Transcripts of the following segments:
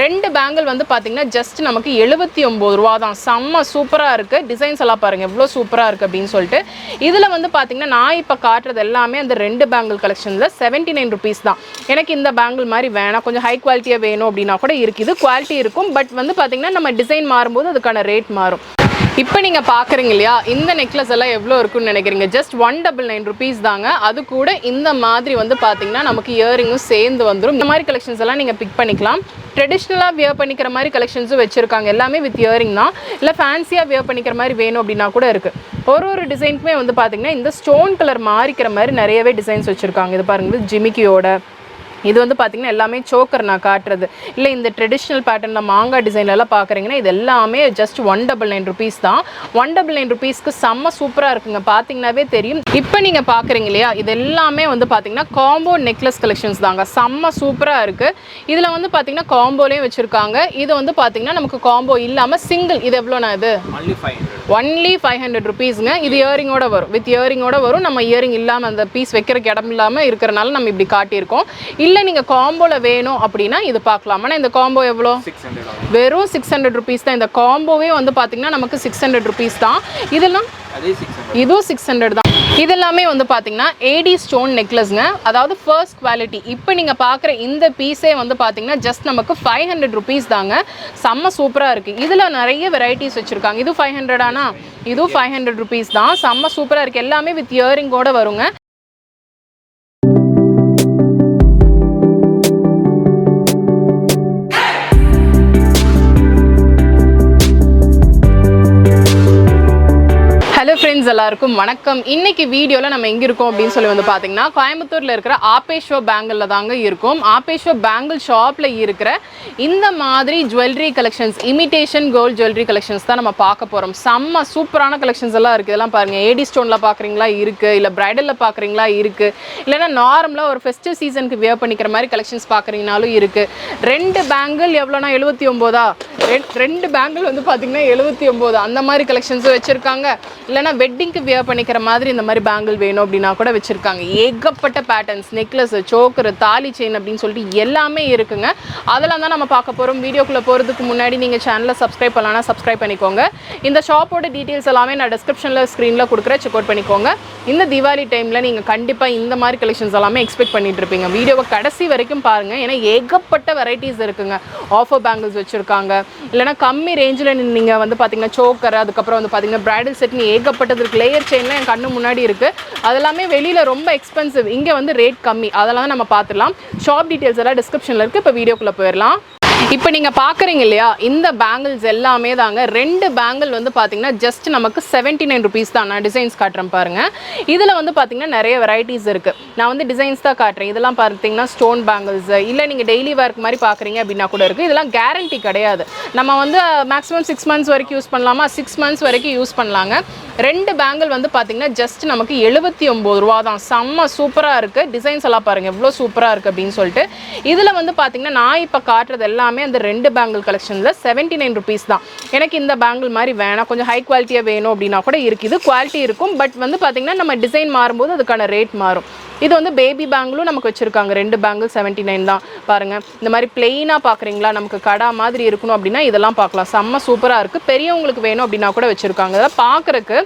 ரெண்டு பேங்கிள் வந்து பார்த்தீங்கன்னா ஜஸ்ட் நமக்கு 79 ரூபா தான். செம்ம சூப்பராக இருக்குது. டிசைன்ஸ் எல்லாம் பாருங்கள் எவ்வளோ சூப்பராக இருக்குது அப்படின்னு சொல்லிட்டு. இதில் வந்து பார்த்தீங்கன்னா நான் இப்போ காட்டுறது எல்லாமே அந்த ரெண்டு பேங்கிள் கலெக்ஷனில் 79 ருபீஸ் தான். எனக்கு இந்த பேங்கிள் மாதிரி வேணாம், கொஞ்சம் ஹை குவாலிட்டியாக வேணும் அப்படின்னா கூட இருக்குது. குவாலிட்டி இருக்கும், பட் வந்து பார்த்தீங்கன்னா நம்ம டிசைன் மாறும்போது அதுக்கான ரேட் மாறும். இப்போ நீங்கள் பார்க்குறீங்க இல்லையா, இந்த நெக்லஸ் எல்லாம் எவ்வளோ இருக்குன்னு நினைக்கிறீங்க? ஜஸ்ட் 199 ருபீஸ் தாங்க. அது கூட இந்த மாதிரி வந்து பார்த்தீங்கன்னா நமக்கு இயரிங்கும் சேர்ந்து வந்துடும். இந்த மாதிரி கலெக்ஷன்ஸ் எல்லாம் நீங்கள் பிக் பண்ணிக்கலாம். ட்ரெடிஷ்னலாக வியர் பண்ணிக்கிற மாதிரி கலெக்ஷன்ஸும் வச்சுருக்காங்க, எல்லாமே வித் இயரிங் தான். இல்லை ஃபேன்சியாக வியர் பண்ணிக்கிற மாதிரி வேணும் அப்படின்னா கூட இருக்குது. ஒரு டிசைனுக்குமே வந்து பார்த்தீங்கன்னா இந்த ஸ்டோன் கலர் மாறிக்கிற மாதிரி நிறையவே டிசைன்ஸ் வச்சுருக்காங்க. இது பாருங்கள், ஜிமிக்கியோட இது வந்து பார்த்திங்கன்னா எல்லாமே சோக்கர் நான் காட்டுறது இல்லை. இந்த ட்ரெடிஷ்னல் பேட்டர்னில் மாங்காய் டிசைன்லாம் பார்க்குறீங்கன்னா இது எல்லாமே ஜஸ்ட் 199 ருபீஸ் தான். 199 ருபீஸ்க்கு செம்ம சூப்பராக இருக்குங்க, பார்த்தீங்கன்னாவே தெரியும். இப்போ நீங்கள் பார்க்குறீங்க இல்லையா, இது எல்லாமே வந்து பார்த்திங்கன்னா காம்போ நெக்லஸ் கலெக்ஷன்ஸ் தாங்க. செம்ம சூப்பராக இருக்குது. இதில் வந்து பார்த்திங்கன்னா காம்போலையும் வச்சுருக்காங்க. இது வந்து பார்த்திங்கன்னா நமக்கு காம்போ இல்லாமல் சிங்கிள். இது எவ்வளோண்ணா? இது ஒன்லி 500 ருபீஸுங்க. இது இயரிங்கோட வரும், வித் இயரிங்கோட வரும். நம்ம இயரிங் இல்லாமல் அந்த பீஸ் வைக்கிறக்கு இடம் இல்லாமல் இருக்கிறனால நம்ம இப்படி காட்டியிருக்கோம். இல்லை நீங்கள் காம்போவில் வேணும் அப்படின்னா இது பார்க்கலாம். ஆனால் இந்த காம்போ எவ்வளோ? வெறும் 600 ருபீஸ் தான். இந்த காம்போவே வந்து பார்த்தீங்கன்னா நமக்கு 600 ருபீஸ் தான். இதெல்லாம் இதுவும் 600 தான். இதெல்லாமே வந்து பார்த்தீங்கன்னா ஏடி ஸ்டோன் நெக்லஸ்ங்க, அதாவது ஃபர்ஸ்ட் குவாலிட்டி. இப்போ நீங்கள் பார்க்குற இந்த பீஸே வந்து பார்த்தீங்கன்னா ஜஸ்ட் நமக்கு 500 ருபீஸ் தாங்க. செம்ம சூப்பராக இருக்குது. இதில் நிறைய வெரைட்டிஸ் வச்சுருக்காங்க. இது 500 ஆனா இதுவும் 500 ருபீஸ் தான். செம்ம சூப்பராக இருக்குது. எல்லாமே வித் இயரிங்கோட வருங்க. ஹலோ ஃப்ரெண்ட்ஸ், எல்லாருக்கும் வணக்கம். இன்னைக்கு வீடியோவில் நம்ம எங்கே இருக்கோம் அப்படின்னு சொல்லி வந்து பார்த்தீங்கன்னா கோயம்புத்தூரில் இருக்கிற ஆபேஷோ பேங்கிளில் தாங்க இருக்கும். ஆபேஷோ பேங்கிள் ஷாப்பில் இருக்கிற இந்த மாதிரி jewellery collections, imitation gold jewellery collections தான் நம்ம பார்க்க போகிறோம். செம்ம சூப்பரான கலெக்ஷன்ஸ் எல்லாம் இருக்குது. இதெல்லாம் பாருங்கள், ஏடி ஸ்டோனில் பார்க்குறீங்களா இருக்குது, இல்லை ப்ரைடலில் பார்க்குறீங்களா இருக்குது, இல்லைனா நார்மலாக ஒரு ஃபெஸ்டிவ் சீசனுக்கு வியர் பண்ணிக்கிற மாதிரி கலெக்ஷன்ஸ் பார்க்குறீங்கனாலும் இருக்குது. ரெண்டு பேங்கிள் எவ்வளோனா 79. ரெண்டு பேங்கிள் வந்து பார்த்தீங்கன்னா 79. அந்த மாதிரி கலெக்ஷன்ஸும் வச்சுருக்காங்க. இல்லைனா வெட்டிங்க்கு வியர் பண்ணிக்கிற மாதிரி இந்த மாதிரி பேங்கிள் வேணும் அப்படின்னா கூட வச்சுருக்காங்க. ஏகப்பட்ட பேட்டர்ன்ஸ், நெக்லஸ், சோக்கரு, தாலி செயின் அப்படின்னு சொல்லிட்டு எல்லாமே இருக்குங்க. அதெல்லாம் தான் நம்ம பார்க்க போகிறோம். வீடியோக்குள்ளே போகிறதுக்கு முன்னாடி நீங்கள் சேனலை சப்ஸ்கிரைப் பண்ணலாம்னா சப்ஸ்கிரைப் பண்ணிக்கோங்க. இந்த ஷாப்போட டீட்டெயில்ஸ் எல்லாமே நான் டிஸ்கிரிப்ஷனில் ஸ்க்ரீனில் கொடுக்குறேன், செக் அவுட் பண்ணிக்கோங்க. இந்த தீபாவளி டைமில் நீங்கள் கண்டிப்பாக இந்த மாதிரி கலெக்ஷன்ஸ் எல்லாமே எக்ஸ்பெக்ட் பண்ணிட்டு இருப்பீங்க. வீடியோவை கடைசி வரைக்கும் பாருங்கள், ஏன்னா ஏகப்பட்ட வெரைட்டிஸ் இருக்குங்க. ஆஃபர் பேங்கிள்ஸ் வச்சுருக்காங்க, இல்லைனா கம்மி ரேஞ்சில் நீங்கள் வந்து பார்த்தீங்கன்னா சோக்கர், அதுக்கப்புறம் வந்து பார்த்தீங்கன்னா பிரைடல் செட்னு ஏகப்பட்டது இருக்குது. லேயர் செயின்லாம் என் கண்ணு முன்னாடி இருக்குது. அதெல்லாமே வெளியில் ரொம்ப எக்ஸ்பென்சிவ், இங்கே வந்து ரேட் கம்மி. அதெல்லாம் தான் நம்ம பார்த்துடலாம். ஷாப் டீட்டெயில்ஸ் எல்லாம் டிஸ்கிரிப்ஷனில் இருக்குது. இப்போ வீடியோக்குள்ளே போயிடலாம். இப்போ நீங்கள் பார்க்குறீங்க இல்லையா, இந்த பேங்கிள்ஸ் எல்லாமே தாங்க. ரெண்டு பேங்கிள் வந்து பார்த்தீங்கன்னா ஜஸ்ட் நமக்கு 79 ருபீஸ் தான். நான் டிசைன்ஸ் காட்டுறேன் பாருங்கள். இதில் வந்து பார்த்தீங்கன்னா நிறைய வெரைட்டிஸ் இருக்குது. நான் வந்து டிசைன்ஸ் தான் காட்டுறேன். இதெல்லாம் பார்த்தீங்கன்னா ஸ்டோன் பேங்கிள்ஸ், இல்லை நீங்கள் டெய்லி ஒர்க் மாதிரி பார்க்குறீங்க அப்படின்னா கூட இருக்குது. இதெல்லாம் கேரண்டி கிடையாது. நம்ம வந்து மேக்ஸிமம் 6 மந்த்ஸ் வரைக்கும் யூஸ் பண்ணலாமா? 6 மந்த்ஸ் வரைக்கும் யூஸ் பண்ணலாங்க. ரெண்டு பேங்கிள் வந்து பார்த்தீங்கன்னா ஜஸ்ட் நமக்கு 79 ரூபா தான். செம்ம சூப்பராக இருக்குது. டிசைன்ஸ் எல்லாம் பாருங்கள் எவ்வளோ சூப்பராக இருக்குது அப்படின்னு சொல்லிட்டு. இதில் வந்து பார்த்தீங்கன்னா நான் இப்போ காட்டுறது எல்லாமே அந்த ரெண்டு பேங்கிள் கலெக்ஷனில் 79 ருபீஸ் தான். எனக்கு இந்த பேங்கிள் மாதிரி வேணாம், கொஞ்சம் ஹை குவாலிட்டியாக வேணும் அப்படின்னா கூட இருக்குது. குவாலிட்டி இருக்கும், பட் வந்து பார்த்தீங்கன்னா நம்ம டிசைன் மாறும்போது அதுக்கான ரேட் மாறும். இது வந்து பேபி பேங்கிளும் நமக்கு வச்சுருக்காங்க. ரெண்டு பேங்கிள் 79 தான். பாருங்கள், இந்த மாதிரி பிளெயினாக பார்க்குறீங்களா, நமக்கு கடா மாதிரி இருக்கணும் அப்படின்னா இதெல்லாம் பார்க்கலாம். செம்ம சூப்பராக இருக்குது. பெரியவங்களுக்கு வேணும் அப்படின்னா கூட வச்சுருக்காங்க. அதெல்லாம் பார்க்குறக்கு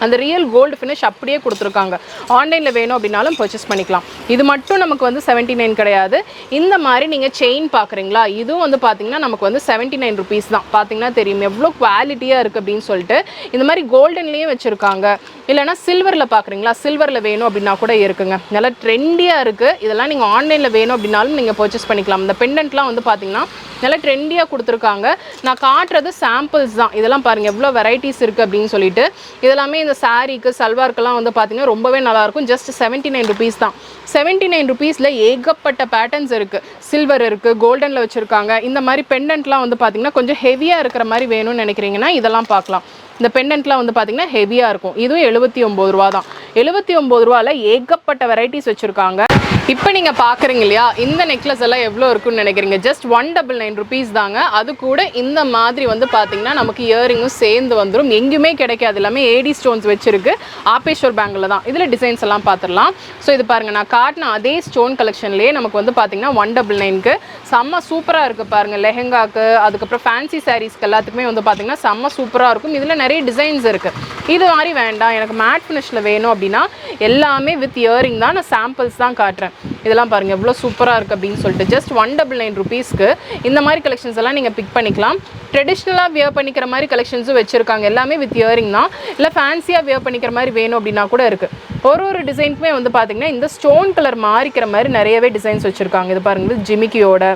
அந்த ரியல் கோல்டு ஃபினிஷ் அப்படியே கொடுத்துருக்காங்க. ஆன்லைனில் வேணும் அப்படின்னாலும் பர்ச்சேஸ் பண்ணிக்கலாம். இது மட்டும் நமக்கு வந்து 79 கிடையாது. இந்த மாதிரி நீங்கள் செயின் பார்க்குறீங்களா, இதுவும் வந்து பார்த்தீங்கன்னா நமக்கு வந்து 79 ருபீஸ் தான். பார்த்தீங்கன்னா தெரியும் எவ்வளோ குவாலிட்டியாக இருக்குது அப்படின்னு சொல்லிட்டு. இந்த மாதிரி கோல்டன்லேயும் வச்சுருக்காங்க. இல்லைனா சில்வரில் பார்க்குறீங்களா, சில்வரில் வேணும் அப்படின்னா கூட இருக்குங்க. நல்லா ட்ரெண்டியாக இருக்குது. இதெல்லாம் நீங்கள் ஆன்லைனில் வேணும் அப்படின்னாலும் நீங்கள் பர்ச்சேஸ் பண்ணிக்கலாம். இந்த பெண்டன்ட்லாம் வந்து பார்த்தீங்கன்னா நல்லா ட்ரெண்டியாக கொடுத்துருக்காங்க. நான் காட்டுறது சாம்பிள்ஸ் தான். இதெல்லாம் பாருங்கள் எவ்வளோ வெரைட்டிஸ் இருக்குது அப்படின்னு சொல்லிட்டு. இதெல்லாமே இந்த சாரீக்கு, சல்வார்க்கெல்லாம் வந்து பார்த்தீங்கன்னா ரொம்பவே நல்லாயிருக்கும். ஜஸ்ட் 79 ருபீஸ் தான். 79 ருபீஸில் ஏகப்பட்ட பேட்டர்ன்ஸ் இருக்குது. சில்வர் இருக்குது, கோல்டனில் வச்சுருக்காங்க. இந்த மாதிரி பெண்டன்ட்லாம் வந்து பார்த்தீங்கன்னா கொஞ்சம் ஹெவியாக இருக்கிற மாதிரி வேணும்னு நினைக்கிறீங்கன்னா இதெல்லாம் பார்க்கலாம். இந்த பெண்டன்ட்லாம் வந்து பார்த்தீங்கன்னா ஹெவியாக இருக்கும். இதுவும் 79 ரூபா தான். 79 ரூபாவில் ஏகப்பட்ட வெரைட்டிஸ் வச்சுருக்காங்க. இப்போ நீங்கள் பார்க்குறீங்க இல்லையா, இந்த நெக்லஸ் எல்லாம் எவ்வளோ இருக்குன்னு நினைக்கிறீங்க? ஜஸ்ட் 199 rupees தாங்க. அது கூட இந்த மாதிரி வந்து பார்த்தீங்கன்னா நமக்கு இயரிங்கும் சேர்ந்து வந்துடும். எங்கேயுமே கிடைக்காது. எல்லாமே ஏடி ஸ்டோன்ஸ் வச்சிருக்கு. ஆபேஸ்வர் பேங்கில் தான். இதில் டிசைன்ஸ் எல்லாம் பார்த்துடலாம். ஸோ இது பாருங்கள், நான் காட்டின அதே ஸ்டோன் கலெக்ஷன்லேயே நமக்கு வந்து பார்த்தீங்கன்னா 199க்கு செம்ம சூப்பராக இருக்குது பாருங்கள். லெஹெங்காக்கு, அதுக்கப்புறம் ஃபேன்சி சாரீஸ்க்கு எல்லாத்துக்குமே வந்து பார்த்தீங்கன்னா செம்ம சூப்பராக இருக்கும். இதில் நிறைய டிசைன்ஸ் இருக்குது. இது மாதிரி வேண்டாம், எனக்கு மேட் ஃபினிஷில் வேணும் அப்படின்னா எல்லாமே வித் இயரிங் தான். நான் சாம்பிள்ஸ் தான் காட்டுறேன். இதெல்லாம் பாருங்கள் எவ்வளோ சூப்பராக இருக்குது அப்படின்னு சொல்லிட்டு. ஜஸ்ட் 199 rupeesக்கு இந்த மாதிரி கலெக்ஷன்ஸ் எல்லாம் நீங்கள் பிக் பண்ணிக்கலாம். ட்ரெடிஷ்னலாக வியர் பண்ணிக்கிற மாதிரி கலெக்ஷன்ஸும் வச்சுருக்காங்க. எல்லாமே வித் இயரிங் தான். இல்லை ஃபேன்சியாக வியர் பண்ணிக்கிற மாதிரி வேணும் அப்படின்னா கூட இருக்குது. ஒரு டிசைனுக்குமே வந்து பார்த்திங்கன்னா இந்த ஸ்டோன் கலர் மாறிக்கிற மாதிரி நிறையவே டிசைன்ஸ் வச்சுருக்காங்க. இது பாருங்கள், ஜிமிக்கியோட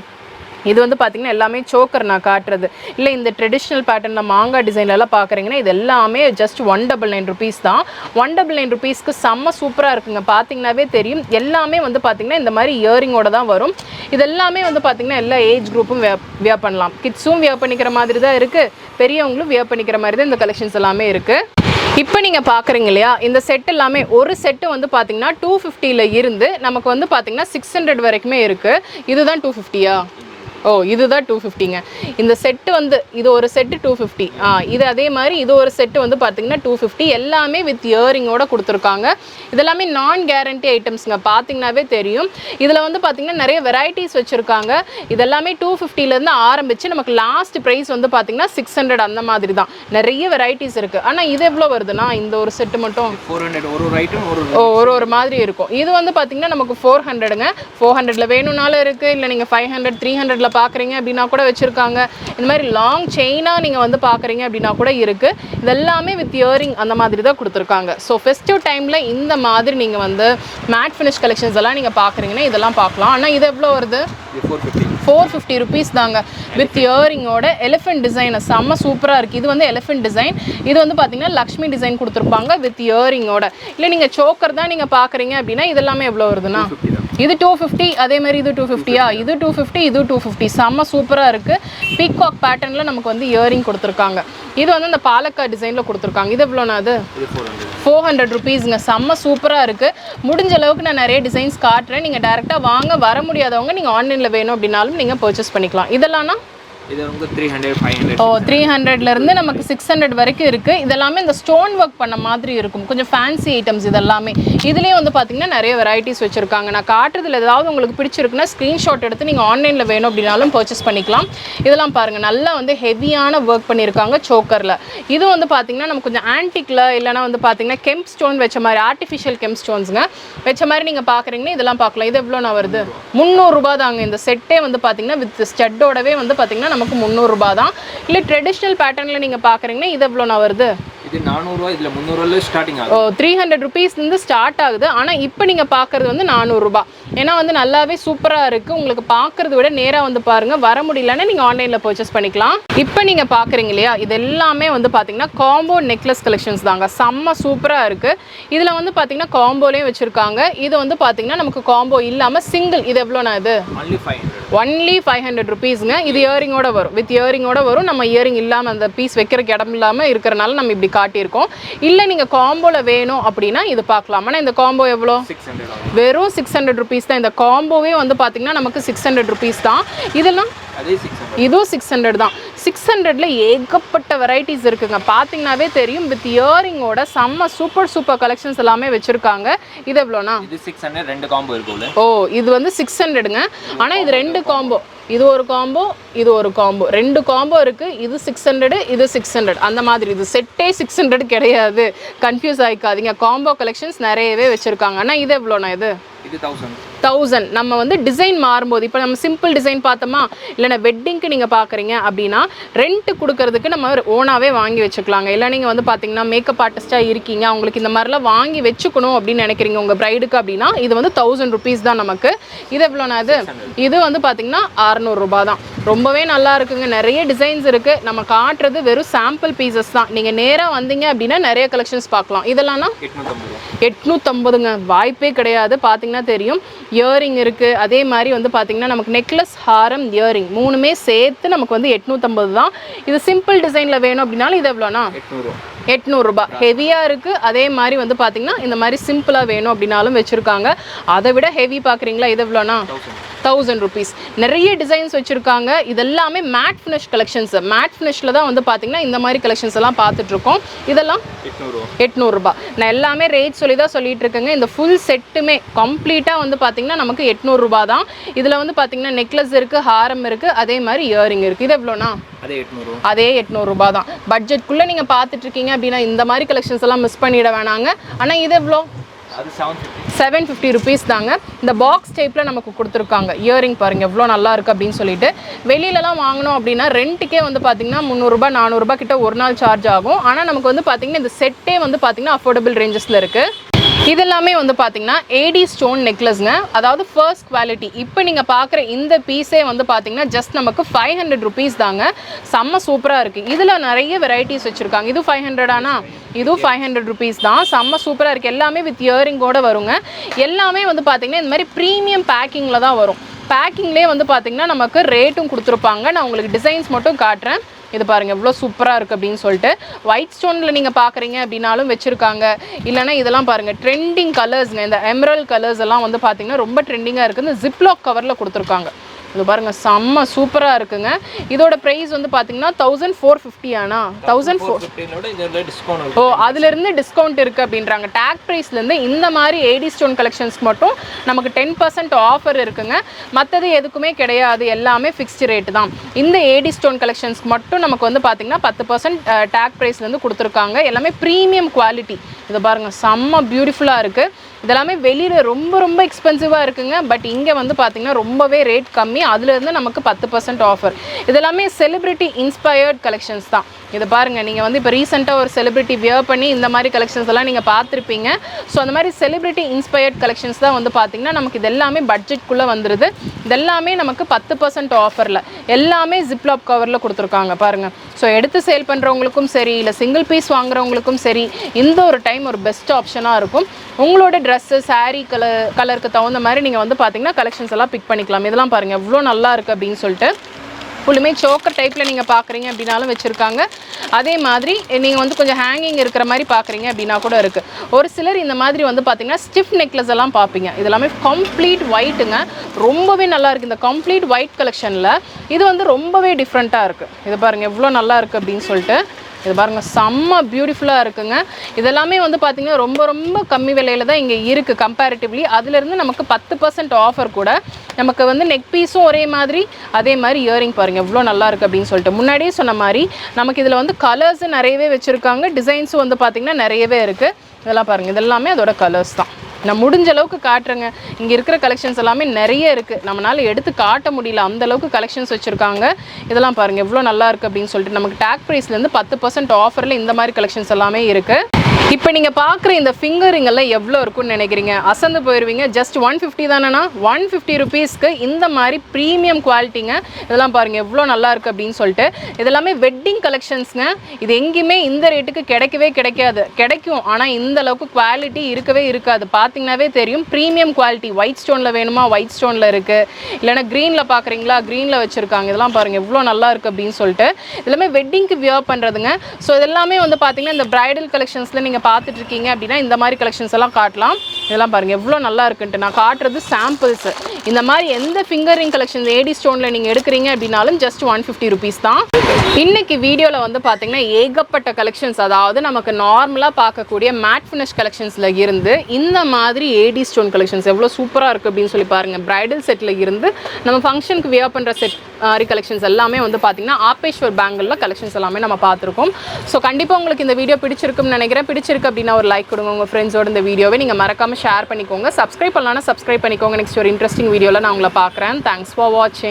இது வந்து பார்த்திங்கன்னா எல்லாமே சோக்கர் நான் காட்டுறது. இல்லை இந்த ட்ரெடிஷ்னல் பேட்டர்னில் மாங்காய் டிசைன்லலாம் பார்க்குறீங்கன்னா இது எல்லாமே ஜஸ்ட் 199 rupees தான். 199 rupeesக்கு செம்ம சூப்பராக இருக்குங்க. பார்த்திங்கனாவே தெரியும். எல்லாமே வந்து பார்த்திங்கன்னா இந்த மாதிரி இயரிங்கோட தான் வரும். இது எல்லாமே வந்து பார்த்திங்கன்னா எல்லா ஏஜ் குரூப்பும் வியர் பண்ணலாம். கிட்ஸும் வியர் பண்ணிக்கிற மாதிரி தான் இருக்குது, பெரியவங்களும் வியர் பண்ணிக்கிற மாதிரி தான் இந்த கலெக்ஷன்ஸ் எல்லாமே இருக்குது. இப்போ நீங்கள் பார்க்குறீங்க இல்லையா, இந்த செட் எல்லாமே ஒரு செட்டு வந்து பார்த்தீங்கன்னா 250ல் இருந்து நமக்கு வந்து பார்த்தீங்கன்னா 600 வரைக்குமே இருக்குது. இதுதான் 250யா? ஓ, இதுதான் 250ங்க. இந்த செட்டு வந்து இது ஒரு செட்டு 250. இது அதே மாதிரி இது ஒரு செட்டு வந்து பார்த்தீங்கன்னா 250. எல்லாமே வித் இயரிங்கோட கொடுத்துருக்காங்க. இதெல்லாமே நான் கேரண்டி ஐட்டம்ஸுங்க. பார்த்தீங்கன்னாவே தெரியும். இதில் வந்து பார்த்தீங்கன்னா நிறைய வெரைட்டிஸ் வச்சுருக்காங்க. இதெல்லாமே 250லேருந்து ஆரம்பித்து நமக்கு லாஸ்ட் ப்ரைஸ் வந்து பார்த்தீங்கன்னா 600 அந்த மாதிரி தான். நிறைய வெரைட்டிஸ் இருக்குது. ஆனால் இது எவ்வளோ வருதுன்னா இந்த ஒரு செட்டு மட்டும் 400. ஒரு ஐட்டம் ஒரு மாதிரி இருக்கும். இது வந்து பார்த்தீங்கன்னா நமக்கு 400ங்க. 400ல் வேணும்னாலும் இருக்குது. இல்லை நீங்கள் 500 300ல் பார்க்குறீங்க அப்படின்னா கூட வச்சுருக்காங்க. இந்த மாதிரி லாங் செயினாக நீங்கள் வந்து பார்க்குறீங்க அப்படின்னா கூட இருக்குது. இதெல்லாமே வித் இயரிங் அந்த மாதிரி தான் கொடுத்துருக்காங்க. ஸோ ஃபெஸ்டிவ் டைமில் இந்த மாதிரி நீங்கள் வந்து மேட் ஃபினிஷ் கலெக்ஷன்ஸ் எல்லாம் நீங்கள் பார்க்குறீங்கன்னா இதெல்லாம் பார்க்கலாம். ஆனால் இது எவ்வளோ வருது? 450 rupees தாங்க. வித் இயரிங்கோட எலிஃபென்ட் டிசைன் செம்ம சூப்பராக இருக்குது. இது வந்து எலிஃபென்ட் டிசைன். இது வந்து பார்த்தீங்கன்னா லக்ஷ்மி டிசைன் கொடுத்துருப்பாங்க வித் இயரிங்கோட. இல்லை நீங்கள் சோக்கர் தான் நீங்கள் பார்க்குறீங்க அப்படின்னா இதெல்லாமே எவ்வளோ வருதுன்னா இது 250. அதே மாதிரி இது 250யா? இது 250, இது 250. செம்ம சூப்பராக இருக்குது. பீகாக் பேட்டர்னில் நமக்கு வந்து இயரிங் கொடுத்துருக்காங்க. இது வந்து இந்த பாலக்காட் டிசைனில் கொடுத்துருக்காங்க. இது எவ்வளோண்ணா? அது 400 rupeesங்க. செம்ம சூப்பராக இருக்குது. முடிஞ்ச அளவுக்கு நான் நிறைய டிசைன்ஸ் காட்டுறேன். நீங்கள் டேரெக்டாக வாங்க வர முடியாதவங்க நீங்கள் ஆன்லைனில் வேணும் அப்படின்னாலும் நீங்கள் பர்ச்சேஸ் பண்ணிக்கலாம். இதெல்லாம்னா இது வந்து 300 500. ஓ, 300லேருந்து நமக்கு 600 வரைக்கும் இருக்குது. இதெல்லாமே இந்த ஸ்டோன் ஒர்க் பண்ண மாதிரி இருக்கும். கொஞ்சம் ஃபேன்சி ஐட்டம்ஸ் இதெல்லாமே. இதுலேயே வந்து பார்த்திங்கன்னா நிறைய வெரைட்டிஸ் வச்சுருக்காங்க. நான் காட்டுறதுல ஏதாவது உங்களுக்கு பிடிச்சிருக்குன்னா ஸ்க்ரீன்ஷாட் எடுத்து நீங்கள் ஆன்லைனில் வேணும் அப்படின்னாலும் பர்ச்சேஸ் பண்ணிக்கலாம். இதெல்லாம் பாருங்கள், நல்லா வந்து ஹெவியான ஒர்க் பண்ணியிருக்காங்க சோக்கரில். இது வந்து பார்த்திங்கன்னா நமக்கு கொஞ்சம் ஆன்டிக்கில் இல்லைனா வந்து பார்த்திங்கன்னா கெம்ப் ஸ்டோன் வச்ச மாதிரி ஆர்டிஃபிஷியல் கெம்ப் ஸ்டோன்ஸுங்க வச்ச மாதிரி நீங்கள் பார்க்குறீங்கன்னா இதெல்லாம் பார்க்கலாம். இது எவ்வளோ நான் வருது? 300 ரூபா தாங்க. இந்த செட்டே வந்து பார்த்திங்கன்னா வித் ஸ்டட்டோடவே வந்து பார்த்திங்கன்னா நமக்கு 300 ரூபா தான். இல்லை ட்ரெடிஷ்னல் பேட்டர்னில் நீங்கள் பார்க்குறீங்கன்னா இது எவ்வளோ நான் வருது? இது 400 ரூபாய். இதில் 300 ரூபாயில ஸ்டார்டிங் ஆகுது. 300 rupeesலேருந்து ஸ்டார்ட் ஆகுது. ஆனால் இப்போ நீங்கள் பார்க்குறது வந்து 400 ரூபா. ஏன்னா வந்து நல்லாவே சூப்பராக இருக்குது. உங்களுக்கு பார்க்குறத விட நேராக வந்து பாருங்கள். வர முடியலன்னா நீங்கள் ஆன்லைனில் பர்ச்சேஸ் பண்ணிக்கலாம். இப்போ நீங்கள் பார்க்குறீங்க இல்லையா, இது எல்லாமே வந்து பார்த்தீங்கன்னா காம்போ நெக்லஸ் கலெக்ஷன்ஸ் தாங்க. செம்ம சூப்பராக இருக்குது. இதில் வந்து பார்த்தீங்கன்னா காம்போலேயும் வச்சுருக்காங்க. இது வந்து பார்த்தீங்கன்னா நமக்கு காம்போ இல்லாமல் சிங்கிள். இது எவ்வளோண்ணா? இது ஒன்லி 500 rupeesங்க. இது இயரிங்கோட வரும். வித் இயரிங்கோட வரும். நம்ம இயரிங் இல்லாமல் அந்த பீஸ் வைக்கிறக்கு இடம் இல்லாமல் இருக்கிறனால நம்ம இப்படி காட்டியிருக்கோம். இல்லை நீங்கள் காம்போவில் வேணும் அப்படின்னா இது பார்க்கலாம். ஆனால் இந்த காம்போ எவ்வளோ? 600. வெறும் 600 rupees தான். இந்த காம்போவே வந்து பார்த்தீங்கன்னா நமக்கு 600 rupees தான். இதெல்லாம் இதுவும் 600 தான். 600ல் ஏகப்பட்ட வெரைட்டிஸ் இருக்குங்க. பார்த்தீங்கன்னாவே தெரியும். வித் இயரிங்கோட செம்ம சூப்பர் கலெக்ஷன்ஸ் எல்லாமே வச்சுருக்காங்க. இது எவ்வளோண்ணா? இது 600. ரெண்டு காம்போ இருக்குல்ல? ஓ, இது வந்து 600ங்க. ஆனால் இது ரெண்டு காம்போ. இது ஒரு காம்போ, இது ஒரு காம்போ. ரெண்டு காம்போ இருக்குது. இது 600, இது 600 அந்த மாதிரி. இது செட்டே 600 கிடையாது. கன்ஃபியூஸ் ஆகிக்காதீங்க. காம்போ கலெக்ஷன்ஸ் நிறையவே வச்சுருக்காங்க. ஆனால் இது எவ்வளோண்ணா? இது 1000. நம்ம வந்து டிசைன் மாறும்போது இப்போ நம்ம சிம்பிள் டிசைன் பார்த்தோமா, இல்லைனா வெட்டிங்க்கு நீங்கள் பார்க்குறீங்க அப்படின்னா ரெண்ட்டு கொடுக்கறதுக்கு நம்ம ஓனாகவே வாங்கி வச்சுக்கலாங்க. இல்லை நீங்கள் வந்து பார்த்தீங்கன்னா மேக்கப் ஆர்டிஸ்ட்டாக இருக்கீங்க, அவங்களுக்கு இந்த மாதிரிலாம் வாங்கி வச்சுக்கணும் அப்படின்னு நினைக்கிறீங்க உங்கள் ப்ரைடுக்கு அப்படின்னா இது வந்து 1000 rupees தான் நமக்கு. இது எவ்வளோண்ணா? இது வந்து பார்த்தீங்கன்னா 600 ரூபா தான். ரொம்பவே நல்லா இருக்குங்க. நிறைய டிசைன்ஸ் இருக்குது. நம்ம காட்டுறது வெறும் சாம்பிள் பீசஸ் தான். நீங்கள் நேராக வந்தீங்க அப்படின்னா நிறைய கலெக்ஷன்ஸ் பார்க்கலாம். இதெல்லாம்னா 850ங்க. வாய்ப்பே கிடையாது. பார்த்தீங்கன்னா தெரியும். இயரிங் இருக்குது. அதே மாதிரி வந்து பார்த்திங்கன்னா நமக்கு நெக்லஸ், ஹாரம், இயரிங் மூணுமே சேர்த்து நமக்கு வந்து 850 தான். இது சிம்பிள் டிசைனில் வேணும் அப்படின்னாலும் இது எவ்வளோண்ணா? 800 ரூபாய். ஹெவியாக இருக்குது. அதே மாதிரி வந்து பார்த்தீங்கன்னா இந்த மாதிரி சிம்பிளாக வேணும் அப்படின்னாலும் வச்சுருக்காங்க. அதை விட ஹெவி பார்க்குறீங்களா, இது எவ்வளோண்ணா? 1000 rupees. நிறைய டிசைன்ஸ் வச்சுருக்காங்க. இதெல்லாமே மேட் ஃபினிஷ் கலெக்ஷன்ஸ். மேட் ஃபினிஷில் தான் வந்து பார்த்தீங்கன்னா இந்த மாதிரி கலெக்ஷன்ஸ் எல்லாம் பார்த்துட்ருக்கோம். இதெல்லாம் 800 ரூபாய். நான் எல்லாமே ரேட் சொல்லி தான் சொல்லிட்டு இருக்கேங்க. இந்த ஃபுல் செட்டுமே கம்ப்ளீட்டாக வந்து பார்த்தீங்கன்னா நமக்கு 800 ரூபாய் தான். இதில் வந்து பார்த்தீங்கன்னா நெக்லஸ் இருக்குது, ஹாரம் இருக்குது, அதே மாதிரி இயரிங் இருக்குது. இது எவ்வளோண்ணா? அதே 800 ரூபாய் தான். பட்ஜெட்குள்ளே நீங்கள் பார்த்துட்டு இருக்கீங்க அப்படின்னா இந்த மாதிரி கலெக்ஷன்ஸ் எல்லாம் மிஸ் பண்ணிட வேணாங்க. ஆனால் இது எவ்வளோ? 750 rupees தாங்க. இந்த பாக்ஸ் டைப்பில் நமக்கு கொடுத்துருக்காங்க. இயரிங் பாருங்கள் எவ்வளோ நல்லா இருக்குது அப்படின்னு சொல்லிட்டு. வெளியிலலாம் வாங்கினோம் அப்படின்னா ரெண்ட்டுக்கே வந்து பார்த்தீங்கன்னா 300 ரூபாய் 400 ரூபாய் கிட்ட ஒரு நாள் சார்ஜ் ஆகும். ஆனால் நமக்கு வந்து பார்த்தீங்கன்னா இந்த செட்டே வந்து பார்த்தீங்கன்னா அஃபோர்டபுள் ரேஞ்சஸில் இருக்குது. இதெல்லாமே வந்து பார்த்தீங்கன்னா ஏடி ஸ்டோன் நெக்லஸ்ங்க. அதாவது ஃபர்ஸ்ட் குவாலிட்டி. இப்போ நீங்கள் பார்க்குற இந்த பீஸே வந்து பார்த்தீங்கன்னா ஜஸ்ட் நமக்கு 500 rupees தாங்க. செம்ம சூப்பராக இருக்குது. இதில் நிறைய வெரைட்டிஸ் வச்சுருக்காங்க. இது 500 ஆனா இதுவும் 500 rupees தான். செம்ம சூப்பராக இருக்குது. எல்லாமே வித் இயரிங்கோடு வருங்க. எல்லாமே வந்து பார்த்தீங்கன்னா இந்த மாதிரி ப்ரீமியம் பேக்கிங்கில் தான் வரும். பேக்கிங்லேயே வந்து பார்த்தீங்கன்னா நமக்கு ரேட்டும் கொடுத்துருப்பாங்க. நான் உங்களுக்கு டிசைன்ஸ் மட்டும் காட்டுறேன். இது பாருங்கள் எவ்வளோ சூப்பராக இருக்குது அப்படின்னு சொல்லிட்டு. ஒயிட் ஸ்டோனில் நீங்கள் பார்க்குறீங்க அப்படின்னாலும் வச்சுருக்காங்க. இல்லைனா இதெல்லாம் பாருங்கள் ட்ரெண்டிங் கலர்ஸுங்க. இந்த எமரல்ட் கலர்ஸ் எல்லாம் வந்து பார்த்திங்கன்னா ரொம்ப ட்ரெண்டிங்காக இருக்குது. இந்த ஜிப்லாக் கவரில் கொடுத்துருக்காங்க. இது பாருங்கள் செம்ம சூப்பராக இருக்குங்க. இதோட ப்ரைஸ் வந்து பார்த்தீங்கன்னா 1450 ஆனா 1450 ஓ அதுலேருந்து டிஸ்கவுண்ட் இருக்குது அப்படின்றாங்க. டேக் ப்ரைஸ்லேருந்து இந்த மாதிரி ஏடி ஸ்டோன் கலெக்ஷன்ஸ்க்கு மட்டும் நமக்கு 10% ஆஃபர் இருக்குங்க. மற்றது எதுக்குமே கிடையாது. எல்லாமே ஃபிக்ஸ்டு ரேட்டு தான். இந்த ஏடி ஸ்டோன் கலெக்ஷன்ஸ்க்கு மட்டும் நமக்கு வந்து பார்த்தீங்கன்னா 10% டேக் ப்ரைஸ்லேருந்து கொடுத்துருக்காங்க. எல்லாமே ப்ரீமியம் குவாலிட்டி. இதை பாருங்கள் செம்ம பியூட்டிஃபுல்லாக இருக்குது. இதெல்லாமே வெளியில் ரொம்ப ரொம்ப எக்ஸ்பென்சிவாக இருக்குங்க. பட் இங்கே வந்து பார்த்திங்கன்னா ரொம்பவே ரேட் கம்மி. அதுலேருந்து நமக்கு 10% ஆஃபர். இதெல்லாமே செலிப்ரிட்டி இன்ஸ்பயர்ட் கலெக்ஷன்ஸ் தான். இதை பாருங்கள் நீங்கள் வந்து இப்போ ரீசெண்டாக ஒரு செலிப்ரிட்டி வியர் பண்ணி இந்த மாதிரி கலெக்ஷன்ஸ் எல்லாம் நீங்கள் பார்த்துருப்பீங்க. ஸோ அந்த மாதிரி செலிப்ரிட்டி இன்ஸ்பயர்ட் கலெக்ஷன்ஸ் தான் வந்து பார்த்திங்கன்னா நமக்கு இது எல்லாமே பட்ஜெட்குள்ளே வந்துடுது. இதெல்லாமே நமக்கு 10% ஆஃபரில் எல்லாமே ஜிப்லாப் கவரில் கொடுத்துருக்காங்க பாருங்கள். ஸோ எடுத்து சேல் பண்ணுறவங்களுக்கும் சரி, இல்லை சிங்கிள் பீஸ் வாங்குறவங்களுக்கும் சரி, இந்த ஒரு டைம் ஒரு பெஸ்ட் ஆப்ஷனாக இருக்கும். உங்களோட ட்ரெஸ்ஸு சாரீ கலருக்கு தகுந்த மாதிரி நீங்கள் வந்து பார்த்தீங்கன்னா கலெக்ஷன்ஸ் எல்லாம் பிக் பண்ணிக்கலாம். இதெல்லாம் பாருங்கள் எவ்வளோ நல்லா இருக்குது அப்படின்னு சொல்லிட்டு. ஃபுல்லுமே சோக்கர் டைப்பில் நீங்கள் பார்க்குறீங்க அப்படின்னாலும் வச்சுருக்காங்க. அதே மாதிரி நீங்கள் வந்து கொஞ்சம் ஹேங்கிங் இருக்கிற மாதிரி பார்க்குறீங்க அப்படின்னா கூட இருக்குது. ஒரு சிலர் இந்த மாதிரி வந்து பார்த்திங்கன்னா ஸ்டிஃப் நெக்லஸ் எல்லாம் பார்ப்பீங்க. இதெல்லாமே கம்ப்ளீட் ஒயிட்டுங்க. ரொம்பவே நல்லா இருக்குது. இந்த கம்ப்ளீட் ஒயிட் கலெக்ஷனில் இது வந்து ரொம்பவே டிஃப்ரெண்ட்டாக இருக்குது. இது பாருங்கள் எவ்வளோ நல்லா இருக்குது அப்படின்னு சொல்லிட்டு. இது பாருங்கள் செம்ம பியூட்டிஃபுல்லாக இருக்குங்க. இதெல்லாமே வந்து பார்த்திங்கன்னா ரொம்ப ரொம்ப கம்மி விலையில் தான் இங்கே இருக்குது கம்பேரிட்டிவ்லி. அதுலேருந்து நமக்கு 10% ஆஃபர் கூட. நமக்கு வந்து நெக் பீஸும் ஒரே மாதிரி, அதே மாதிரி இயரிங் பாருங்கள் எவ்வளோ நல்லா இருக்குது அப்படின்னு சொல்லிட்டு. முன்னாடியே சொன்ன மாதிரி நமக்கு இதில் வந்து கலர்ஸு நிறையவே வச்சுருக்காங்க. டிசைன்ஸும் வந்து பார்த்திங்கன்னா நிறையவே இருக்குது. இதெல்லாம் பாருங்கள் இதெல்லாமே அதோட கலர்ஸ் தான். நான் முடிஞ்ச அளவுக்கு காட்டுறேங்க. இங்கே இருக்கிற கலெக்ஷன்ஸ் எல்லாமே நிறைய இருக்குது. நம்மளால் எடுத்து காட்ட முடியல, அந்தளவுக்கு கலெக்ஷன்ஸ் வச்சுருக்காங்க. இதெல்லாம் பாருங்கள் எவ்வளோ நல்லா இருக்குது அப்படின்னு சொல்லிட்டு. நமக்கு டேக் ப்ரைஸ்லேருந்து 10% ஆஃபரில் இந்த மாதிரி கலெக்ஷன்ஸ் எல்லாமே இருக்குது. இப்போ நீங்கள் பார்க்குற இந்த ஃபிங்கரிங் எல்லாம் எவ்வளோ இருக்குன்னு நினைக்கிறீங்க? அசந்து போயிடுவீங்க. ஜஸ்ட் 150 தானேண்ணா. 150 rupeesக்கு இந்த மாதிரி ப்ரீமியம் குவாலிட்டிங்க. இதெல்லாம் பாருங்கள் எவ்வளோ நல்லா இருக்குது அப்படின்னு சொல்லிட்டு. இதெல்லாமே வெட்டிங் கலெக்ஷன்ஸுங்க. இது எங்கேயுமே இந்த ரேட்டுக்கு கிடைக்கவே கிடைக்காது. கிடைக்கும், ஆனால் இந்த அளவுக்கு குவாலிட்டி இருக்கவே இருக்காது. பார்த்தீங்கன்னாவே தெரியும். Premium quality. ஒயிட் ஸ்டோனில் வேணுமா, ஒயிட் ஸ்டோனில் இருக்குது. இல்லைனா க்ரீனில் பார்க்குறீங்களா, க்ரீனில் வச்சுருக்காங்க. இதெல்லாம் பாருங்கள் எவ்வளோ நல்லா இருக்குது அப்படின்னு சொல்லிட்டு. எல்லாமே வெட்டிங்க்கு வியர் பண்ணுறதுங்க. ஸோ இதெல்லாமே வந்து பார்த்தீங்கன்னா இந்த ப்ரைடல் கலெக்ஷன்ஸில் நீங்கள் பார்த்துட்டு இருக்கீங்க அப்படின்னா இந்த மாதிரி கலெக்ஷன்ஸ் எல்லாம் காட்டலாம். இதெல்லாம் பாருங்கள் எவ்வளோ நல்லா இருக்குன்ட்டு. நான் காட்டுறது சாம்பிள்ஸ். இந்த மாதிரி எந்த ஃபிங்கரிங் கலெக்ஷன்ஸ் ஏடி ஸ்டோனில் நீங்கள் எடுக்கிறீங்க அப்படின்னாலும் ஜஸ்ட் 150 rupees தான். இன்னைக்கு வீடியோவில் வந்து பார்த்தீங்கன்னா ஏகப்பட்ட கலெக்ஷன்ஸ். அதாவது நமக்கு நார்மலாக பார்க்கக்கூடிய மேட் ஃபினிஷ் கலெக்ஷன்ஸில் இருந்து இந்த மாதிரி ஏடி ஸ்டோன் கலெக்ஷன்ஸ் எவ்வளோ சூப்பராக இருக்குது அப்படின்னு சொல்லி பாருங்கள். பிரைடல் செட்டில் இருந்து நம்ம ஃபங்க்ஷனுக்கு வியர் பண்ணுற செட் மாதிரி கலெக்ஷன்ஸ் எல்லாமே வந்து பார்த்தீங்கன்னா ஆபேஸ்வர் பேங்கிளில் கலெக்ஷன்ஸ் எல்லாமே நம்ம பார்த்துருக்கோம். ஸோ கண்டிப்பாக உங்களுக்கு இந்த வீடியோ பிடிச்சிருக்குன்னு நினைக்கிறேன். பிடிச்சிருக்கு அப்படின்னா ஒரு லைக் கொடுங்க. உங்கள் ஃப்ரெண்ட்ஸோட இந்த வீடியோவை நீங்கள் மறக்காமல் ஷேர் பண்ணிக்கோங்க. சப்ஸ்கிரைப் பண்ணலாம்னா சப்ஸ்கிரைப் பண்ணிக்கோங்க. நெக்ஸ்ட் ஒரு இன்ட்ரெஸ்டிங் வீடியோவில் நான் உங்களை பார்க்குறேன். தேங்க்ஸ் ஃபார் வாட்சிங்.